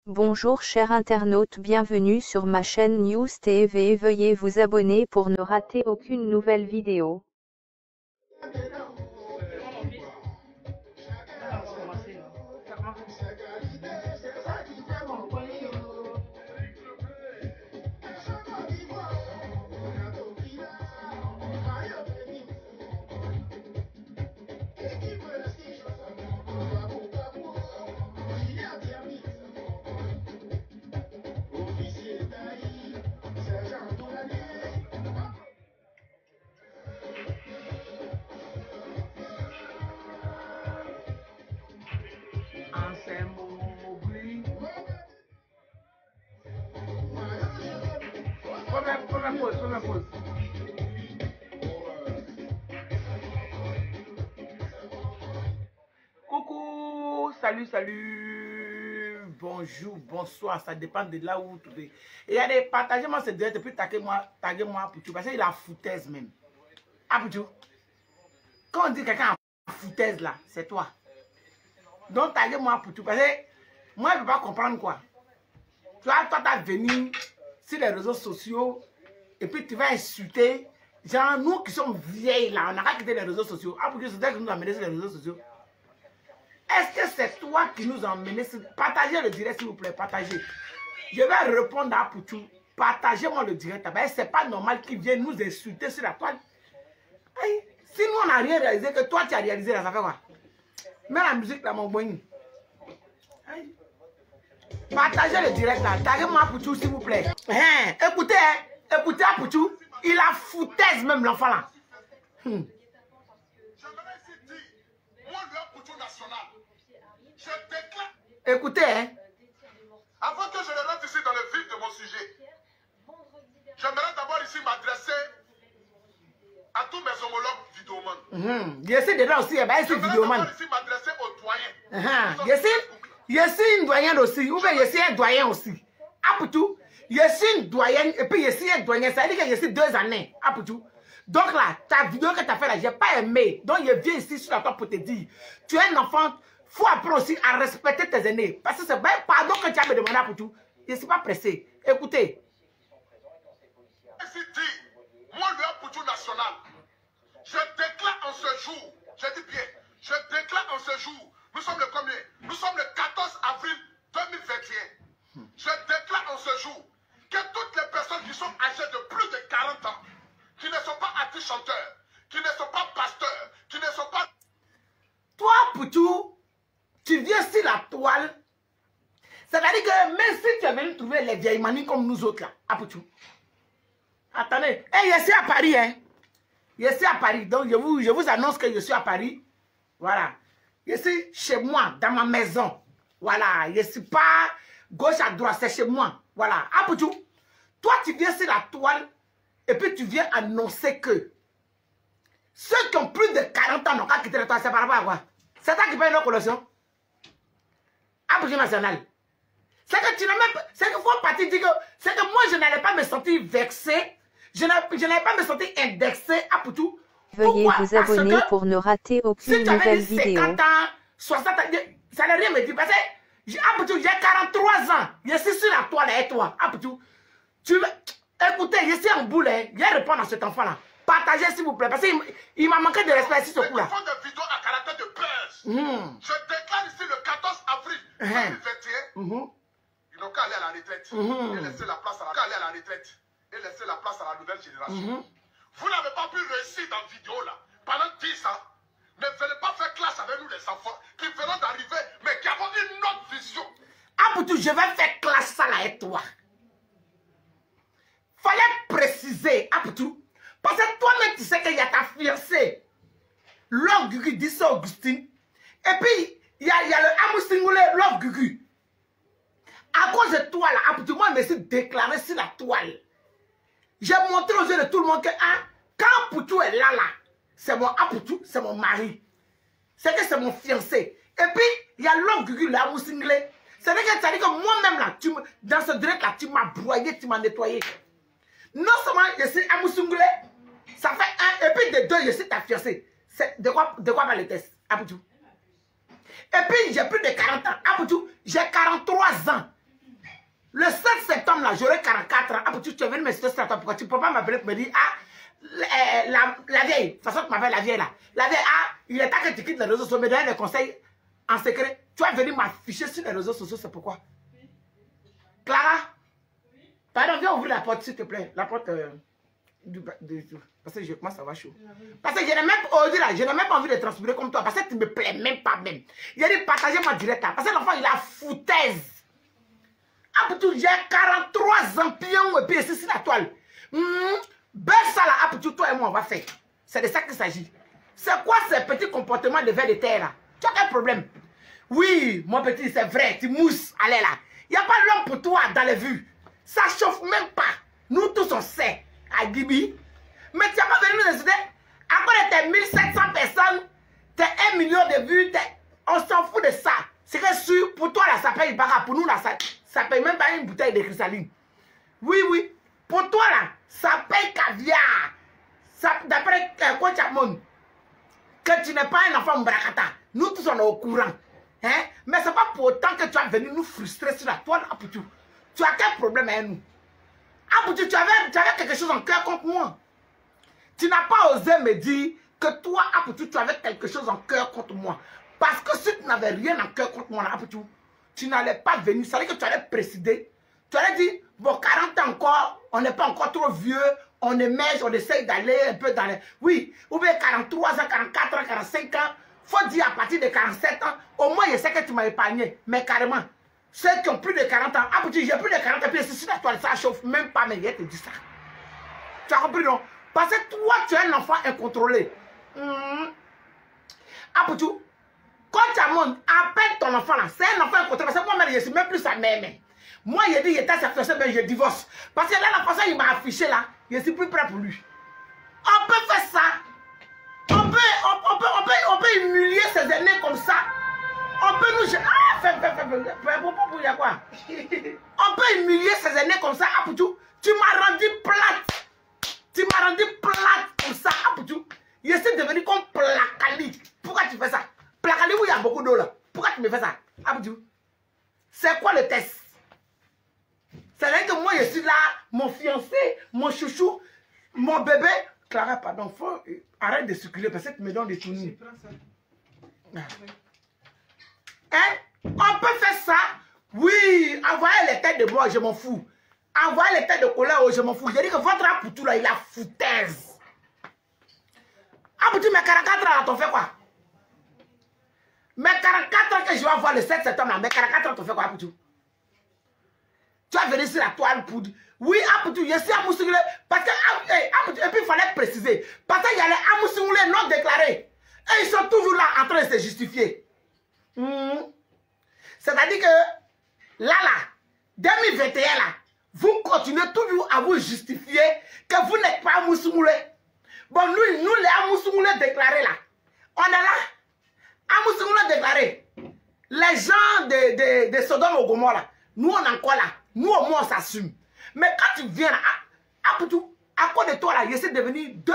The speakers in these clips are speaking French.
Bonjour chers internautes, bienvenue sur ma chaîne News TV. Veuillez vous abonner pour ne rater aucune nouvelle vidéo. Pause. Coucou, salut, bonjour, bonsoir, ça dépend de là où vous trouvez. Et il y a des partagez-moi ce direct et puis taguez-moi pour tout parce qu'il a foutaise même. Ah Poutou, quand on dit quelqu'un a foutaise là, c'est toi. Donc taguez-moi pour tout parce que moi je ne peux pas comprendre quoi. Tu vois, toi t'as venu sur les réseaux sociaux et puis tu vas insulter. Genre nous qui sommes vieilles là, on n'a pas quitté les réseaux sociaux. Ah Poutou, c'est toi qui nous a amenés sur les réseaux sociaux. Est-ce que c'est toi qui nous a emmenés? Partagez le direct s'il vous plaît, partagez. Je vais répondre à Poutou. Partagez-moi le direct. C'est pas normal qu'ils viennent nous insulter sur la toile. Hey, si nous on n'a rien réalisé, que toi tu as réalisé là, ça fait quoi? Mets la musique là mon boing. Hey. Partagez le direct là. Taguez-moi Poutou s'il vous plaît. Hein, écoutez à Poutou. Il a foutaise même l'enfant là. Écoutez, hein. Avant que je ne rentre ici dans le vif de mon sujet, j'aimerais d'abord ici m'adresser à tous mes homologues vidéomans. Je suis dedans aussi, c'est vidéoman. J'aimerais ici m'adresser aux doyens. Je suis une doyenne aussi, ou bien je suis un doyen aussi. Apoutou, je suis une doyenne et puis je suis un doyen. Ça veut dire que je suis 2 années. Apoutou. Donc là, ta vidéo que tu as fait là, je n'ai pas aimé. Donc je viens ici sur la table pour te dire, tu es un enfant. Il faut apprendre aussi à respecter tes aînés. Parce que c'est bien pardon que tu as me demandé à Poutou. Je ne suis pas pressé. Écoutez. Ici dit, moi le Poutou national, je déclare en ce jour, je dis bien, je déclare en ce jour, nous sommes le combien? Nous sommes le 14 avril 2021. Je déclare en ce jour que toutes les personnes qui sont âgées de plus de 40 ans, qui ne sont pas artistes chanteurs, qui ne sont pas pasteurs, qui ne sont pas... Toi, Poutou, tu viens sur la toile. C'est-à-dire que même si tu es venu trouver les vieilles manies comme nous autres là, à Poutou. Attendez, hey, je suis à Paris, hein. Je suis à Paris, donc je vous annonce que je suis à Paris. Voilà. Je suis chez moi, dans ma maison. Voilà. Je ne suis pas gauche à droite, c'est chez moi. Voilà. À Poutou, toi tu viens sur la toile et puis tu viens annoncer que ceux qui ont plus de 40 ans n'ont qu'à quitter la toile, c'est par rapport à quoi? C'est toi qui paye nos collections? Poutou national. C'est que tu n'as même pas. C'est qu'il faut partir dire que. C'est que moi je n'allais pas me sentir vexé. Je n'allais pas me sentir indexé à Poutou. Veuillez vous abonner pour ne rater aucune si tu avais nouvelle dit vidéo. 50 ans, 60 ans, ça n'a rien me dit. Parce que à Poutou, j'ai 43 ans. Je suis sur la toile et toi. À Poutou. Écoutez, je suis en boule. Je vais répondre à cet enfant-là. Partagez s'il vous plaît. Parce qu'il m'a manqué de respect sur ce coup-là. Ils font des vidéos à caractère de buzz. Je déclare ici le 14 avril 2021. Ils n'ont qu'à aller à la retraite et laisser la place à la nouvelle génération. Vous n'avez pas pu réussir dans la vidéo là pendant 10 ans. Ne venez pas faire classe avec nous les enfants qui venons d'arriver mais qui avons une autre vision. Ah Poutou, je vais faire classe ça là avec toi. Fallait préciser, ah Poutou. Parce que toi-même tu sais qu'il y a ta fiancée. Love Gugu dit ça Augustine. Et puis il y a le amour singulier Love Gugu. À cause de toi là, ah Poutou, moi je me suis déclaré sur la toile. J'ai montré aux yeux de tout le monde que quand Poutou est là, c'est mon Poutou, c'est mon mari. C'est que c'est mon fiancé. Et puis, il y a l'homme Gugu, l'amour singlé. C'est-à-dire que moi-même là, dans ce direct là, tu m'as broyé, tu m'as nettoyé. Non seulement je suis amour singlé, ça fait 1, et puis de 2, je suis ta fiancée. De quoi va le test, Poutou? Et puis, j'ai plus de 40 ans. Poutou, j'ai 43 ans. Le 7 septembre, là, j'aurai 44 ans. Ah, tu es venu me citer ça, pourquoi tu ne peux pas m'appeler pour me dire, ah, la vieille, de toute façon, tu m'appelles la vieille là. La vieille, ah, il est temps que tu quittes les réseaux sociaux, me donner des conseils en secret. Tu vas venir m'afficher sur les réseaux sociaux, c'est pourquoi? Clara? Pardon, viens ouvrir la porte, s'il te plaît. La porte parce que je commence à avoir chaud. Parce que je n'ai même pas envie, là, je n'ai même pas envie de transpirer comme toi. Parce que tu ne me plais même pas même. Il a dit partager ma direct là. Parce que l'enfant, il a foutaise. Ah, j'ai 43 ans, pion et puis ici, c'est la toile. Ben ça là, ah, toi et moi, on va faire. C'est de ça qu'il s'agit. C'est quoi ces petits comportements de vers de terre là? Tu as quel problème? Oui, mon petit, c'est vrai, tu mousses. Allez là. Il n'y a pas l'homme pour toi dans les vues. Ça chauffe même pas. Nous tous on sait. À Gibi. Mais tu n'as pas venu nous décider. Après tes 1700 personnes, tes 1 million de vues, on s'en fout de ça. C'est que sûr, pour toi là, ça paye pas. Pour nous là, ça paye même pas une bouteille de cristalline. Oui, oui. Pour toi là, ça paye caviar. D'après Coach Amon, que tu n'es pas un enfant mbrakata. Nous tous on est au courant. Hein? Mais ce n'est pas pour autant que tu as venu nous frustrer sur la toile. Apoutou. Tu as quel problème avec nous? Apoutou, tu avais quelque chose en cœur contre moi. Tu n'as pas osé me dire que toi, Apoutou, tu avais quelque chose en cœur contre moi. Parce que si tu n'avais rien en cœur contre moi, Apoutou, tu n'allais pas venir. Ça veut dire que tu allais présider. Tu allais dire, bon, 40 ans encore, on n'est pas encore trop vieux, on émerge, on essaye d'aller un peu dans les... Oui, ou bien 43 ans, 44 ans, 45 ans. Faut dire à partir de 47 ans, au moins je sais que tu m'as épargné. Mais carrément, ceux qui ont plus de 40 ans, ah petit, j'ai plus de 40 ans, puis c'est sur la toile, ça chauffe même pas, mais je te dis ça. Tu as compris, non? Parce que toi, tu es un enfant incontrôlé. Ah petit, quand tu as mon, appelle ton enfant là, c'est un enfant incontrôlé. Parce que moi-même, je suis même plus sa mère. Moi, il dit, il était sa fiancée, mais je divorce. Parce que là, la façon il m'a affiché là, je suis plus prêt pour lui. On peut faire ça. On peut humilier ses aînés comme ça. On peut nous... Ah, fais quoi? On peut humilier ses aînés comme ça. Apoutou, tu m'as rendu plate. Tu m'as rendu plate comme ça. Apoutou, je suis devenu comme Placali. Pourquoi tu fais ça? Placali où il y a beaucoup d'eau là. Pourquoi tu me fais ça? Apoutou, c'est quoi le test? C'est-à-dire que moi je suis là, mon fiancé, mon chouchou, mon bébé. Clara, pardon, arrête de circuler parce que tu me donnes des tournis. Hein? On peut faire ça? Oui, envoyez les têtes de mort, je m'en fous. Envoyez les têtes de colère, je m'en fous. Je dis que votre Apoutou là, il a foutaise. Apoutou, mes 44 ans là, t'en fais quoi? Mes 44 ans que je vais avoir le 7 septembre là, mes 44 ans, t'en fais quoi, Apoutou? Tu vas venir sur la toile pour dire, oui, Apoutou, je suis Amoussingulé. Parce que, et puis il fallait préciser. Parce qu'il y a les Amoussingulé non déclarés. Et ils sont toujours là en train de se justifier. C'est-à-dire que, là, 2021, là, vous continuez toujours à vous justifier que vous n'êtes pas Amoussingulé. Bon, nous, les Amoussingulé déclarés, là, on est là. Amoussingulé déclarés. Les gens de Sodome au Gomorrhe, là, nous, on est encore là. Nous, au moins, on s'assume. Mais quand tu viens là, Apoutou, à cause de toi là, je suis devenu 2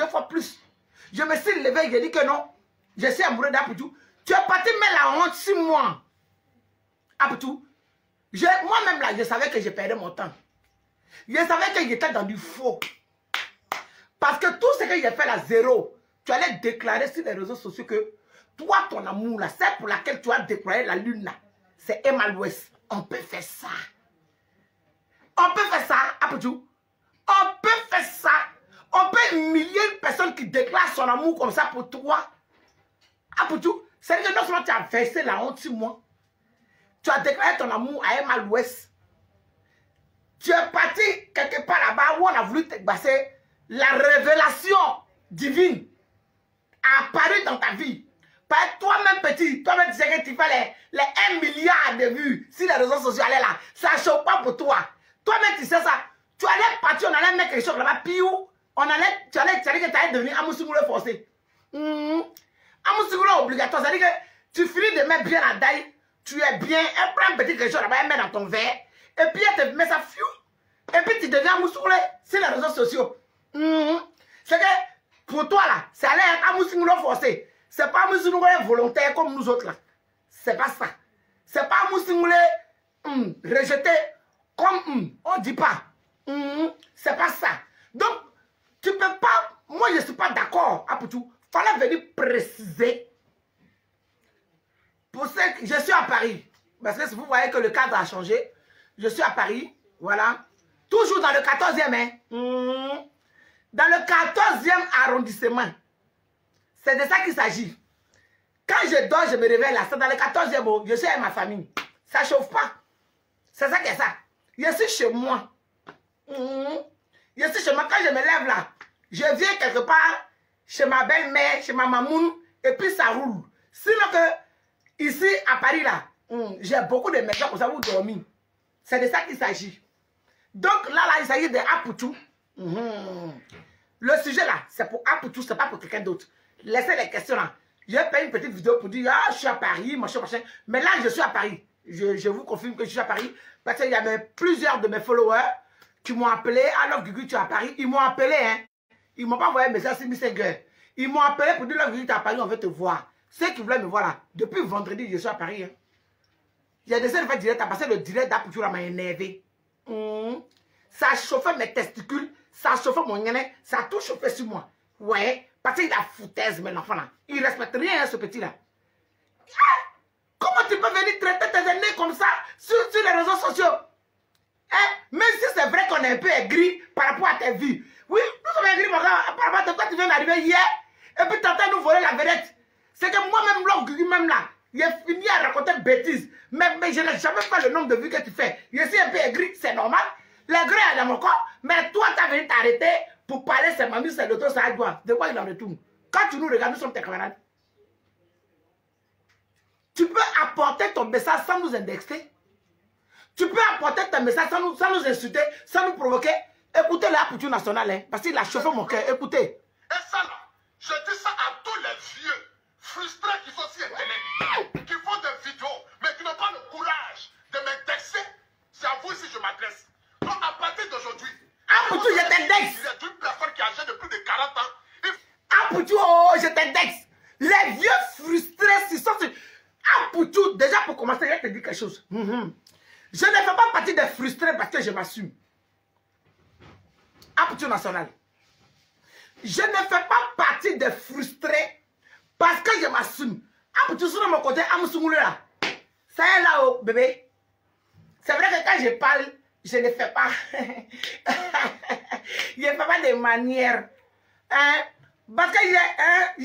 fois plus. Je me suis levé, j'ai dit que non. Je suis amoureux d'Apoutou. Tu es parti mettre la honte sur moi. Apoutou, moi-même là, je savais que je perdais mon temps. Je savais que j'étais dans du faux. Parce que tout ce que j'ai fait là, zéro. Tu allais déclarer sur les réseaux sociaux que toi, ton amour là, c'est pour laquelle tu as déclaré la lune là, c'est Emma l'Ouest. On peut faire ça. On peut faire ça, Apoutou. On peut faire ça. On peut humilier une personne qui déclare son amour comme ça pour toi. Apoutou, c'est-à-dire que non seulement tu as versé la honte sur moi, tu as déclaré ton amour à Emma l'Ouest. Tu es parti quelque part là-bas où on a voulu te passer. La révélation divine a apparu dans ta vie. Par toi-même petit, toi-même tu sais que tu fais les 1 milliard de vues sur les réseaux sociaux là. Ça ne chauffe pas pour toi. Toi-même tu sais ça. Tu allais partir, on allait mettre quelque chose là-bas, puis où tu allais que tu allais devenir Amoussingulé forcé. Amoussingulé obligatoire, c'est-à-dire que tu finis de mettre bien la daille, tu es bien, elle prend un petit quelque chose là-bas, elle met dans ton verre, et puis elle te met ça fiou, et puis tu deviens Amoussingulé sur les réseaux sociaux. C'est que pour toi là, c'est aller être Amoussingulé forcé. C'est pas Amoussingulé volontaire comme nous autres là. C'est pas ça. C'est pas Amoussingulé rejeté. comme on ne dit pas. C'est pas ça. Donc, tu ne peux pas... Moi, je ne suis pas d'accord. Il fallait venir préciser. Pour ce que je suis à Paris. Parce que si vous voyez que le cadre a changé, je suis à Paris. Voilà. Toujours dans le 14e. Hein. Dans le 14e arrondissement. C'est de ça qu'il s'agit. Quand je dors, je me réveille là. C'est dans le 14e. Je suis avec ma famille. Ça ne chauffe pas. C'est ça qui est ça. Je suis chez moi. Je suis chez moi. Quand je me lève là, je viens quelque part chez ma belle-mère, chez ma mamoune, et puis ça roule. Sinon que ici à Paris là, j'ai beaucoup de maisons pour ça vous dormir. C'est de ça qu'il s'agit. Donc là, il s'agit de Apoutou. Le sujet là, c'est pour Apoutou, c'est pas pour quelqu'un d'autre. Laissez les questions là. J'ai fait une petite vidéo pour dire, ah, je suis à Paris, machin. Mais là, je suis à Paris. Je vous confirme que je suis à Paris. Parce qu'il y avait plusieurs de mes followers qui m'ont appelé. Alors, Gugu, tu es à Paris. Ils m'ont appelé, hein. Ils ne m'ont pas envoyé un message sur Messenger. Ils m'ont appelé pour dire, là, Gugu, tu es à Paris, on veut te voir. Ceux qui voulaient me voir là, depuis vendredi, je suis à Paris. Hein. Il y a des gens qui font direct, parce que le direct d'Apoutou m'a énervé. Ça a chauffé mes testicules, ça a chauffé mon nez, ça a tout chauffé sur moi. Ouais, parce qu'il a foutaise, mais l'enfant là. Il ne respecte rien, hein, ce petit là. Comment tu peux venir traiter tes aînés comme ça sur les réseaux sociaux? Hein? Même si c'est vrai qu'on est un peu aigri par rapport à tes vies. Oui, nous sommes aigris par rapport à toi, tu viens d'arriver hier. Et puis tu entends nous voler la vedette. C'est que moi-même, l'homme, même là, il a fini à raconter bêtises. Mais je n'ai jamais fait le nombre de vues que tu fais. Je suis un peu aigri, c'est normal. L'aigri est dans mon corps. Mais toi, tu as venu t'arrêter pour parler, c'est mamie, c'est l'auto, ça doit. De quoi il en retourne? Quand tu nous regardes, nous sommes tes camarades. Tu peux apporter ton message sans nous indexer. Tu peux apporter ton message sans nous insulter, sans nous provoquer. Écoutez l'Apoutou national, hein, parce qu'il a chauffé mon cœur. Écoutez. Et ça là, je dis ça à tous les vieux frustrés qui sont si internet, qui font des vidéos, mais qui n'ont pas le courage de m'indexer. C'est à vous si je m'adresse. Donc à partir d'aujourd'hui, Apoutou, je t'indexe. Il y a une personne qui a âgée de plus de 40 ans. Apoutou, oh, je t'indexe. Les vieux frustrés, si sont... Apoutou, déjà pour commencer, je vais te dire quelque chose. Je ne fais pas partie des frustrés parce que je m'assume. Apoutou national. Je ne fais pas partie des frustrés parce que je m'assume. Apoutou sur mon côté, Amoussoumoulou là. Ça est là, oh, bébé. C'est vrai que quand je parle, je ne fais pas. Je ne fais pas de manière. Hein? Parce qu'il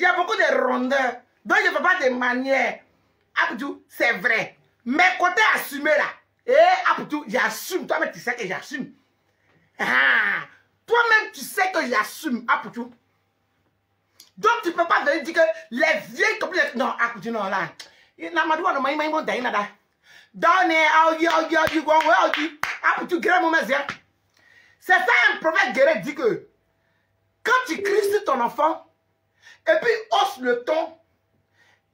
y a beaucoup de rondeurs. Donc je ne fais pas de manière. Apoutou, c'est vrai. Mais côté assumé là. Apoutou, j'assume. Toi-même, tu sais que j'assume. Toi-même, tu sais que j'assume. Apoutou. Donc, tu ne peux pas venir dire que les vieilles comme les... Non, Apoutou, non, là. C'est ça un prophète guerrier dit que quand tu cries sur ton enfant, et puis hausse le ton,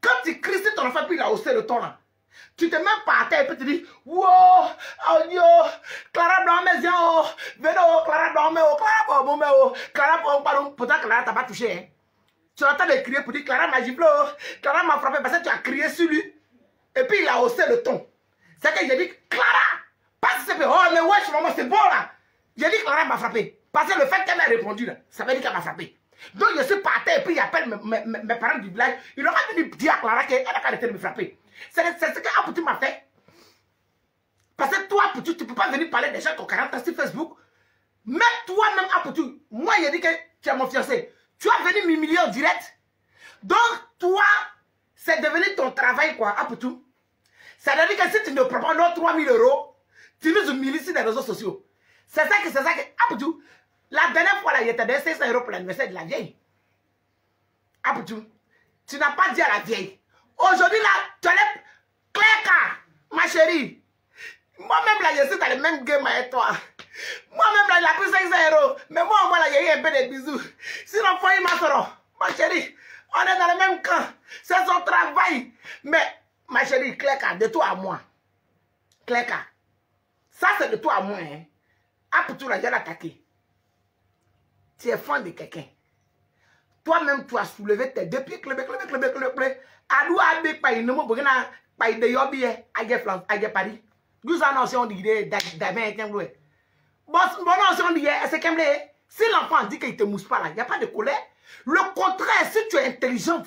quand tu cries sur ton enfant, puis il a haussé le ton là, tu te mets par terre et puis tu dis, wow, oh yo, Clara Blanc, mais oh, venez, Clara Blanc, mais oh, Clara Blanc, mais oh, Clara Blanc, pourtant Clara t'a pas touché, hein. Tu entends de crier pour dire Clara m'a giflé, Clara m'a frappé parce que tu as crié sur lui, et puis il a haussé le ton. C'est que j'ai dit, Clara, parce que c'est fait, oh, mais wesh, maman, c'est bon là. J'ai dit que Clara m'a frappé. Parce que le fait qu'elle m'a répondu, là, ça veut dire qu'elle m'a frappé. Donc je suis par terre et puis il appelle mes parents du village. Ils n'ont pas venu dire à Clara qu'elle a arrêté de me frapper. C'est ce que Apoutou m'a fait. Parce que toi, Apoutou, tu ne peux pas venir parler des gens qui ont 40 ans sur Facebook. Mais toi-même, Apoutou, moi, j'ai dit que tu es mon fiancé. Tu as venu m'humilier en direct. Donc, toi, c'est devenu ton travail, quoi, Apoutou. Ça veut dire que si tu ne prends pas nos 3 000 €, tu nous humilies sur les réseaux sociaux. C'est ça que, Apoutou, la dernière fois, là, il t'a donné 500 € pour l'anniversaire de la vieille. Apoutou, tu n'as pas dit à la vieille. Aujourd'hui, là, tu allais claquer, ma chérie. Moi-même, là, je suis dans le même game avec toi. Moi-même, là, il a pris 500 €. Mais moi, au moins, là, il y a eu un peu de bisous. Sinon, il m'a sorti. Ma chérie, on est dans le même camp. C'est son travail. Mais, ma chérie, Cléka, de toi à moi. Cléka. Ça, c'est de toi à moi. Hein. Apoutou, là, j'ai attaqué. Tu es fan de quelqu'un. Toi-même, tu as soulevé tes 2 pieds. Adou, Abé, Paï, Nomo, Bogana, Paï de Yobi, Aïe France, Aïe Paris. Vous annoncez on dit bon non si on dit c'est comme si l'enfant dit qu'il te mousse pas là, il n'y a pas de colère. Le contraire, si tu es intelligente,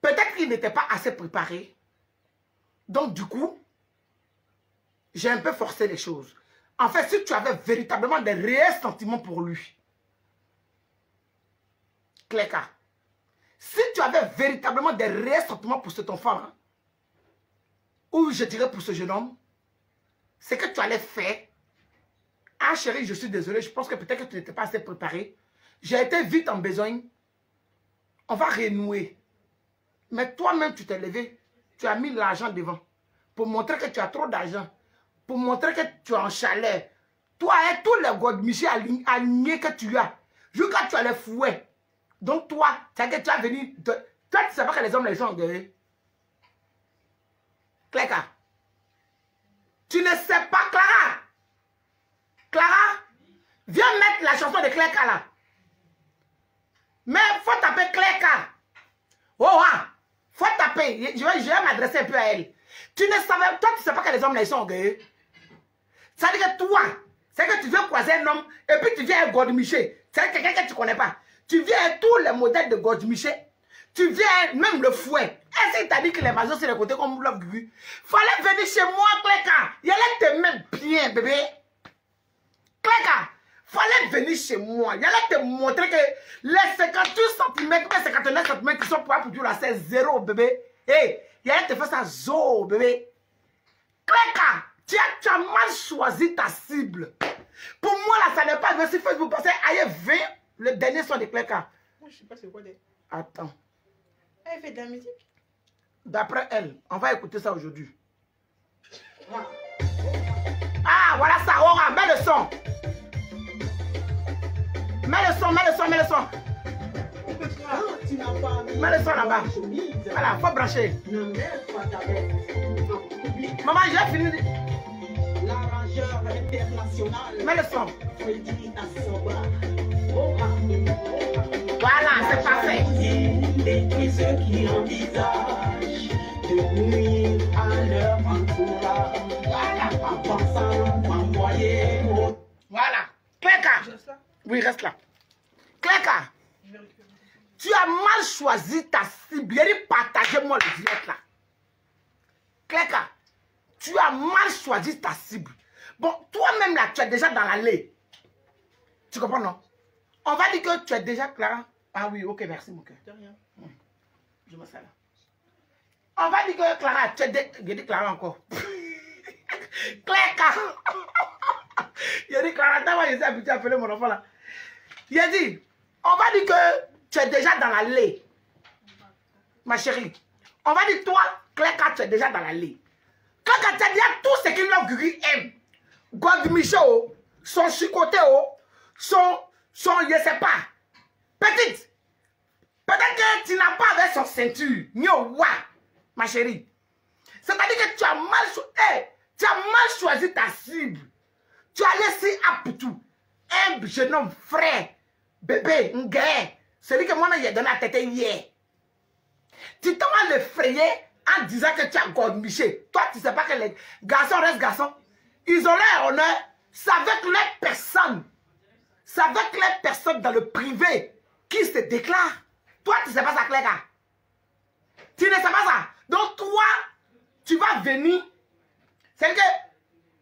peut-être qu'il n'était pas assez préparé. Donc du coup, j'ai un peu forcé les choses. En fait, si tu avais véritablement des réels sentiments pour lui, Cléka, si tu avais véritablement des réels sentiments pour cet enfant-là, ou je dirais pour ce jeune homme, c'est que tu allais faire. Ah chérie, je suis désolé, je pense que peut-être que tu n'étais pas assez préparé. J'ai été vite en besoin. On va renouer. Mais toi-même, tu t'es levé. Tu as mis l'argent devant. Pour montrer que tu as trop d'argent. Pour montrer que tu es en chaleur. Toi et tous les godemichés alignés que tu as. Jusqu'à tu as les fouets. Donc toi, tu as venu... Toi, tu ne sais pas que les hommes les sont engueulés. Cléka. Tu ne sais pas, Clara. Clara, viens mettre la chanson de Cléka là. Mais il faut taper Cléka. Oh, faut taper. Je vais m'adresser un peu à elle. Tu ne savais, toi, tu ne sais pas que les hommes là, ils sont orgueilleux. Ça veut dire que toi, c'est que tu viens croiser un homme et puis tu viens un godemiché. C'est quelqu'un que tu ne connais pas. Tu viens à tous les modèles de godemiché. Tu viens même le fouet. Est-ce qu'il t'a dit que les majors c'est le côté comme Love Gugu? Fallait venir chez moi, Cléka. Il allait te mettre bien, bébé. Cléka, fallait venir chez moi. Il allait te montrer que les 58 cm, les 59 cm qui sont pour là, c'est zéro, bébé. Hey, il allait te faire ça, zo, bébé. Cléka, tu as mal choisi ta cible. Pour moi, là, ça n'est pas vrai. Si Facebook passait ailleurs 20, le dernier son de Cléka. Moi, je sais pas c'est quoi des... Attends. Elle fait de la musique? D'après elle, on va écouter ça aujourd'hui. Ah, voilà ça, Aura, mets le son. Mets le son, mets le son, mets le son. Mets le son là-bas. Voilà, faut brancher. Maman, j'ai fini. L'arrangeur international. Mets le son. Voilà, c'est parfait. Et ceux qui envisagent de nuire à leur entourage. Voilà, en pensant m'envoyer. Voilà. Cléka. Oui, reste là. Cléka. Tu as mal choisi ta cible. Partagez-moi le direct là. Cléka. Tu as mal choisi ta cible. Bon, toi-même là, tu es déjà dans l'allée. Tu comprends, non? On va dire que tu es déjà Clara. Ah oui, ok, merci mon cœur. De rien. Je me sers là. On va dire que Clara, tu es j'ai dit Clara encore. Cléka. Il dit Clara, t'as pas habitué à appeler mon enfant là. Il a dit, on va dire que tu es déjà dans l'allée. Ma chérie. On va dire toi, Cléka, tu es déjà dans l'allée. Cléka, tu as dit tout ce que Love Gugu aime. Godemicho, son chicoté, son, je sais pas. Petite, peut-être que tu n'as pas avec son ceinture. Ma chérie. C'est-à-dire que tu as mal choisi ta cible. Tu as laissé Apoutou, un jeune homme frère, bébé, un gars, celui que moi j'ai donné à tête hier. Tu t'en vas l'effrayer en disant que tu as godemiché. Toi, tu ne sais pas que les garçons restent garçons. Ils ont leur honneur. C'est avec les personnes. C'est avec les personnes dans le privé qui se déclarent. Toi, tu ne sais pas ça, Cléka. Tu ne sais pas ça. Donc, toi, tu vas venir. C'est que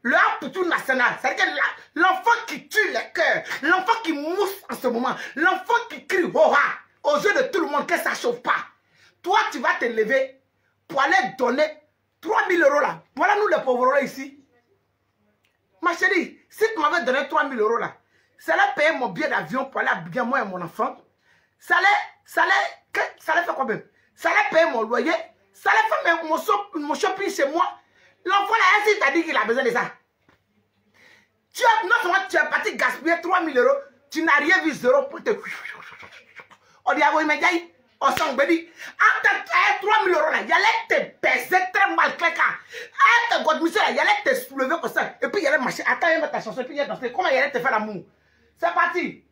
l'Apoutou national, c'est que l'enfant qui tue les cœurs, l'enfant qui mousse en ce moment, l'enfant qui crie aux yeux de tout le monde que ça ne chauffe pas. Toi, tu vas te lever pour aller donner 3 000 € là. Voilà nous les pauvres là ici. Ma chérie, si tu m'avais donné 3 000 € là, ça allait payer mon billet d'avion pour aller habiller moi et mon enfant. Ça allait faire quoi même? Ça allait payer mon loyer. Ça allait faire mon shopping chez moi. L'enfant là, est-ce qu'il t'a dit qu'il a besoin de ça? Non seulement tu es parti gaspiller 3 000 €, tu n'as rien vu zéro pour te... On dit à vous, mais on s'en bédit. En tant que 3 000 € là, il allait te baiser très mal, Cléka. En tant que là, il allait te soulever comme ça. Et puis il allait marcher. Attends, il met ta chanson, et puis il allait danser. Comment il allait te faire l'amour? C'est parti.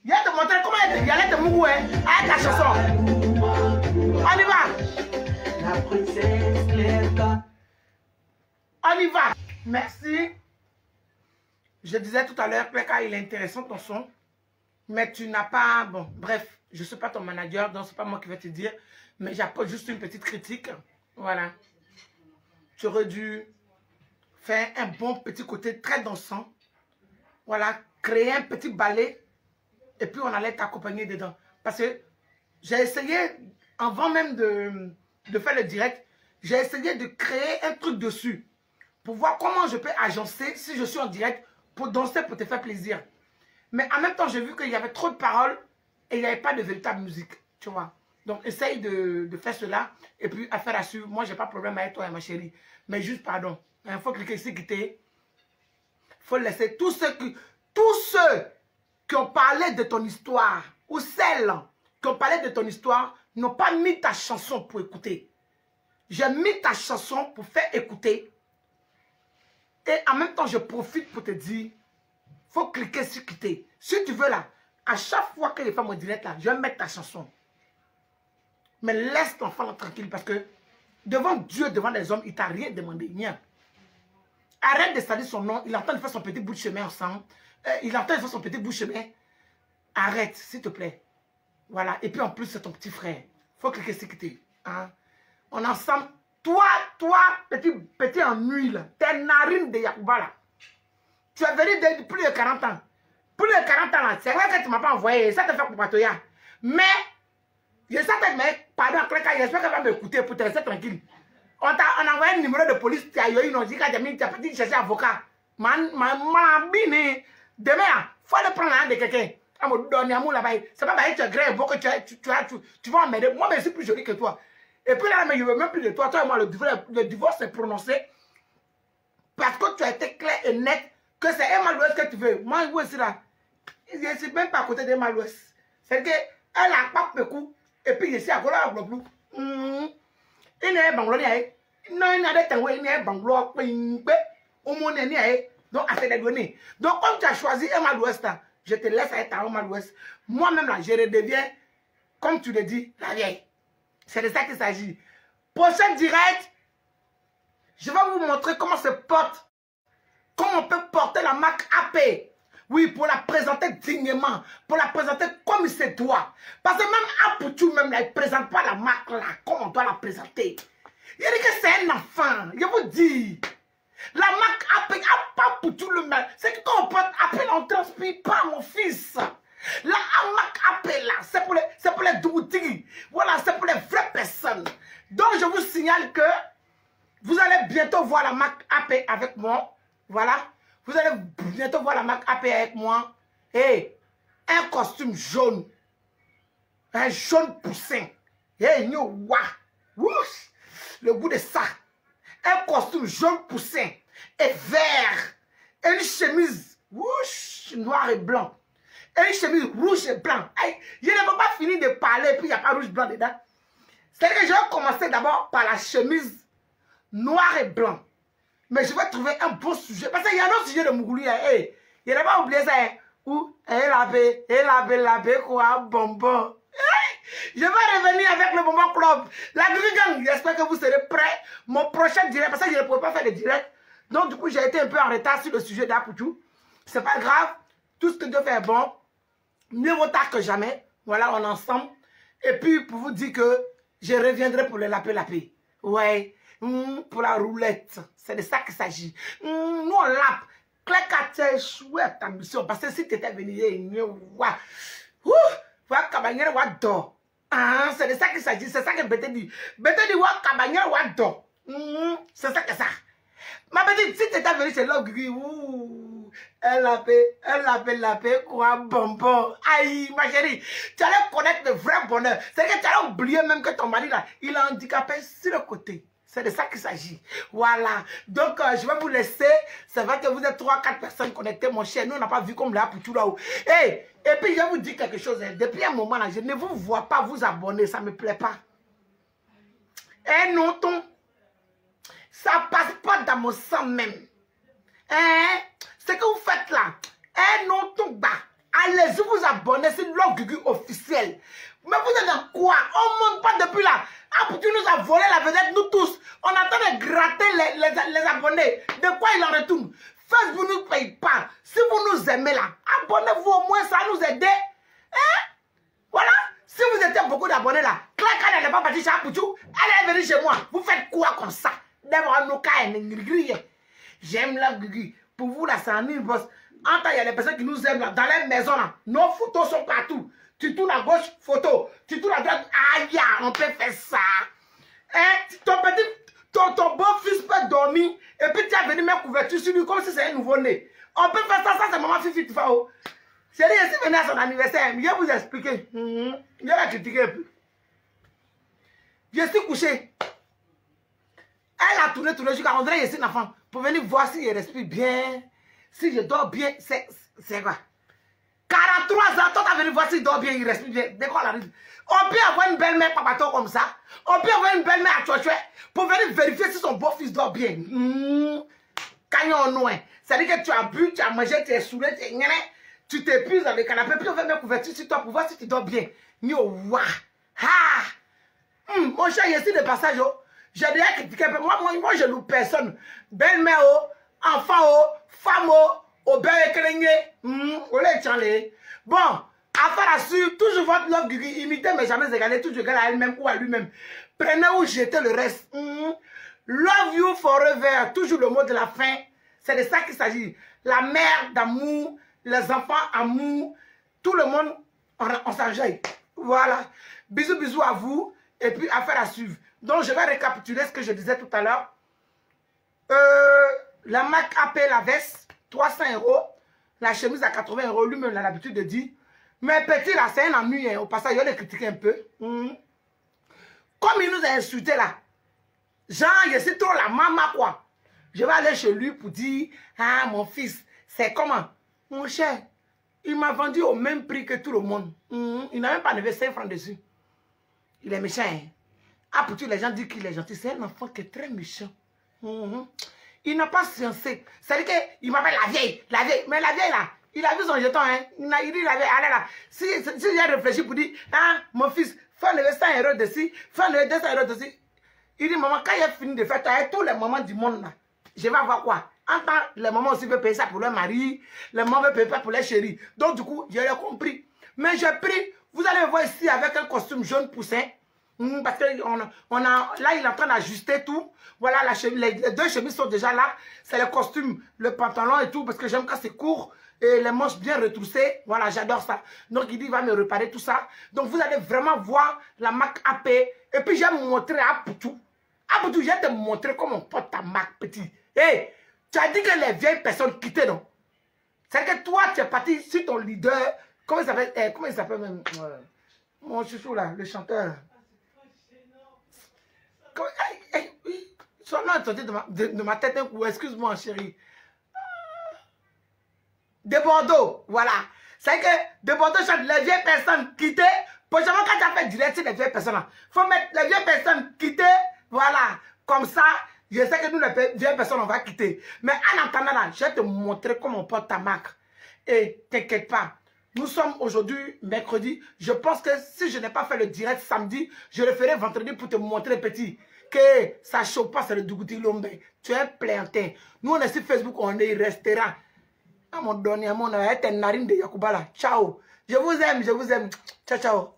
Il allait te montrer comment il allait te mourir avec ta chanson. On y va. la princesse Cleta. On y va. Merci. Je disais tout à l'heure, Cleta, il est intéressant ton son. Mais tu n'as pas... Bon, bref, je ne suis pas ton manager, donc ce n'est pas moi qui vais te dire. Mais j'apporte juste une petite critique. Voilà. Tu aurais dû faire un bon petit côté très dansant. Voilà, créer un petit ballet. Et puis on allait t'accompagner dedans. Parce que j'ai essayé, avant même de faire le direct, j'ai essayé de créer un truc dessus. Pour voir comment je peux agencer, si je suis en direct, pour danser, pour te faire plaisir. Mais en même temps, j'ai vu qu'il y avait trop de paroles et il n'y avait pas de véritable musique. Tu vois. Donc, essaye de faire cela. Et puis, affaire à suivre. Moi, je n'ai pas de problème avec toi, ma chérie. Mais juste, pardon. Il faut cliquer ici, quitter. Il faut laisser tous ceux qui ont parlé de ton histoire, ou celles qui ont parlé de ton histoire, n'ont pas mis ta chanson pour écouter. J'ai mis ta chanson pour faire écouter. Et en même temps, je profite pour te dire, il faut cliquer sur quitter. Si tu veux là, à chaque fois que les femmes me direct là, je vais mettre ta chanson. Mais laisse l'enfant là tranquille parce que devant Dieu, devant les hommes, il ne t'a rien demandé, rien. Arrête de salir son nom, il entend de faire son petit bout de chemin ensemble. Il entend de faire son petit bout de chemin. Arrête, s'il te plaît. Voilà, et puis en plus, c'est ton petit frère. Il faut cliquer sur quitter. Hein? On est ensemble. Toi, petit en huile, tes narines de Yacouba là. Tu es venu depuis plus de 40 ans. Plus de 40 ans là, c'est vrai que tu ne m'as pas envoyé, ça te fait pour Patoya. Mais, je sais que, mais, pardon, j'espère qu'elle va m'écouter pour te laisser tranquille. On a envoyé un numéro de police, tu as eu une dit que tu as pas dit chercher avocat. Demain, il faut le prendre un de quelqu'un. C'est pas parce que tu es grave, tu vas m'aider. Moi, je suis plus joli que toi. Et puis là, mais je ne veux même plus de toi. Toi et moi, le divorce est prononcé parce que tu as été clair et net que c'est Emma Louès que tu veux. Moi, je suis là. Je ne suis même pas à côté d'Emma Louès. C'est qu'elle a pas de coup. Et puis, je suis à côté de la blou. Il n'est pas bon. Non, il n'y a pas de temps. Il n'est pas bon. Donc, à faire des données. Donc, comme tu as choisi Emma Louès, je te laisse être à Emma Louès. Moi-même, là, je redeviens, comme tu le dis, la vieille. C'est de ça qu'il s'agit. Prochain direct, je vais vous montrer comment se porte, comment on peut porter la marque AP. Oui, pour la présenter dignement, pour la présenter comme il se doit. Parce que même Apoutou, même là, il ne présente pas la marque là, comme on doit la présenter. Il dit que c'est un enfant, je vous dis. La marque AP, Apoutou le même. C'est que quand on porte AP, on ne transpire pas, mon fils. La marque AP là, c'est pour les doutis. Voilà, c'est pour les vraies personnes. Donc, je vous signale que vous allez bientôt voir la marque AP avec moi. Voilà. Vous allez bientôt voir la marque AP avec moi. Et un costume jaune. Un jaune poussin. Et le goût de ça. Un costume jaune poussin. Et vert. Et une chemise noir et blanc. Et une chemise rouge et blanc. Je ne peux pas finir de parler et puis il n'y a pas rouge blanc dedans. C'est-à-dire que je vais commencer d'abord par la chemise noir et blanc. Mais je vais trouver un bon sujet. Parce qu'il y a un autre sujet de Mougouli. Il n'a pas oublié ça. Où la quoi, bonbon. Je vais revenir avec le bonbon club. La Grigang, j'espère que vous serez prêts. Mon prochain direct, parce que je ne pouvais pas faire le direct. Donc du coup, j'ai été un peu en retard sur le sujet d'Apoutou. C'est pas grave. Tout ce que Dieu fait est bon. Mieux vaut tard que jamais. Voilà, on est ensemble. Et puis, pour vous dire que je reviendrai pour le lapé. Ouais. Pour la roulette. C'est de ça qu'il s'agit. Nous, on lappe. Cleka, tu as échoué à ta mission. Parce que si tu étais venu, c'est de ça qu'il s'agit. C'est ça que Bété dit. Bété dit, c'est ça que ça. Ma petite, si tu étais venu chez l'homme, elle l'appelle, quoi, bonbon. Aïe, ma chérie, tu allais connaître le vrai bonheur. C'est que tu allais oublier même que ton mari, là, il est handicapé sur le côté. C'est de ça qu'il s'agit. Voilà. Donc, je vais vous laisser. C'est vrai que vous êtes 3-4 personnes connectées, mon cher. Nous, on n'a pas vu comme là pour tout là-haut. Et puis, je vais vous dire quelque chose. Depuis un moment, là, je ne vous vois pas vous abonner. Ça ne me plaît pas. Et non, ça passe pas dans mon sang même. Ce que vous faites là, non, allez-y vous abonner sur l'Ogugu officiel. Mais vous êtes dans quoi? On ne monte pas depuis là. Ah, tu nous as volé la vedette, nous tous. On attend de gratter les abonnés. De quoi il en retourne? Facebook ne nous paye pas. Si vous nous aimez là, abonnez-vous au moins, ça nous aide. Hein? Voilà. Si vous étiez beaucoup d'abonnés là, Claire n'est pas partie chez Apoutou, elle est venue chez moi. Vous faites quoi comme ça? D'abord, nous, j'aime la Guigui. Pour vous là, c'est un boss. En temps, il y a des personnes qui nous aiment là, dans les maisons là. Nos photos sont partout. Tu tournes à gauche, photo. Tu tournes à droite, aïe, on peut faire ça. Hein? Ton beau-fils peut dormir et puis tu as venu mettre couverture sur lui comme si c'est un nouveau-né. On peut faire ça, c'est maman Fifi Tifao. C'est lui qui est venu à son anniversaire. Je vais vous expliquer. Je vais critiquer un peu. Je suis couché. Elle a tourné jusqu'à André, je suis un enfant. Pour venir voir si je respire bien, si je dors bien. C'est quoi? 43 ans, toi, tu as venu voir s'il dort bien, il respire bien. Dès qu'on arrive. On peut avoir une belle-mère papato comme ça. On peut avoir une belle-mère à Chouachoué pour venir vérifier si son beau-fils dort bien. Quand loin. C'est-à-dire que tu as bu, tu as mangé, tu es saoulé, tu t'épuises dans le canapé, puis on fait mettre couverture sur toi pour voir si tu dors bien. Mon cher, je suis de passage. J'ai déjà critiqué. Moi, je loue personne. Belle-mère, enfant, femme, au beurre et bon, affaire à suivre, toujours votre love Guigui, imitez mais jamais égaler, toujours égal à elle-même ou à lui-même. Prenez ou jetez le reste. Love you forever, toujours le mot de la fin. C'est de ça qu'il s'agit. La mère d'amour, les enfants amour, tout le monde, on s'enjaille. Voilà. Bisous, bisous à vous. Et puis, affaire à suivre. Donc, je vais récapituler ce que je disais tout à l'heure. La marque AP, la veste, 300 €. La chemise à 80 €. Lui-même, il a l'habitude de dire. Mais petit, là, c'est un ennui. Hein. Au passage, il a critiqué un peu. Comme il nous a insultés là. Genre, je suis trop la maman, quoi. Je vais aller chez lui pour dire, ah, mon fils, c'est comment? Mon cher, il m'a vendu au même prix que tout le monde. Il n'a même pas levé 5 francs dessus. Il est méchant, hein? Ah, pour tous les gens disent qu'il est gentil. C'est un enfant qui est très méchant. Il n'a pas sciencé. C'est-à-dire qu'il m'appelle la vieille. Mais la vieille, là, il a vu son jeton, hein? Il dit la vieille, allez là. Si j'ai réfléchi pour dire, ah, mon fils, fais enlever 100 € dessus, fais enlever 200 € dessus. Il dit, maman, quand il a fini de faire, tu as tous les mamans du monde, là. Je vais avoir quoi? En temps, les mamans aussi veulent payer ça pour leur mari. Les mamans veulent payer ça pour les chéris. Donc, du coup, j'ai compris. Mais j'ai pris, vous allez me voir ici avec un costume jaune poussin. Parce que là, il est en train d'ajuster tout. Voilà, les 2 chemises sont déjà là. C'est le costume, le pantalon et tout. Parce que j'aime quand c'est court et les manches bien retroussées. Voilà, j'adore ça. Donc, il dit, il va me réparer tout ça. Donc, vous allez vraiment voir la marque AP. Et puis, je vais vous montrer à Apoutou. Apoutou, je vais te montrer comment on porte ta marque, petit. Hé, tu as dit que les vieilles personnes quittaient, non? C'est que toi, tu es parti sur ton leader. Comment il s'appelle même? Mon chouchou, là, le chanteur. Son nom est sorti de ma tête un coup. Excuse-moi, chérie. De Bordeaux, voilà. C'est que de Bordeaux chante les vieilles personnes quittées. Prochainement, quand tu as fait direct sur les vieilles personnes, il faut mettre les vieilles personnes quittées. Voilà. Comme ça, je sais que nous, les vieilles personnes, on va quitter. Mais en attendant là, je vais te montrer comment on porte ta marque. Et t'inquiète pas. Nous sommes aujourd'hui mercredi. Je pense que si je n'ai pas fait le direct samedi, je le ferai vendredi pour te montrer, petit, que ça ne choque pas, c'est le Dougouti Lombe. Tu es un plantain. Nous, on est sur Facebook, on est restaurant. À mon dernier, on a été narine de Yakoubala. Ciao. Je vous aime, je vous aime. Ciao, ciao.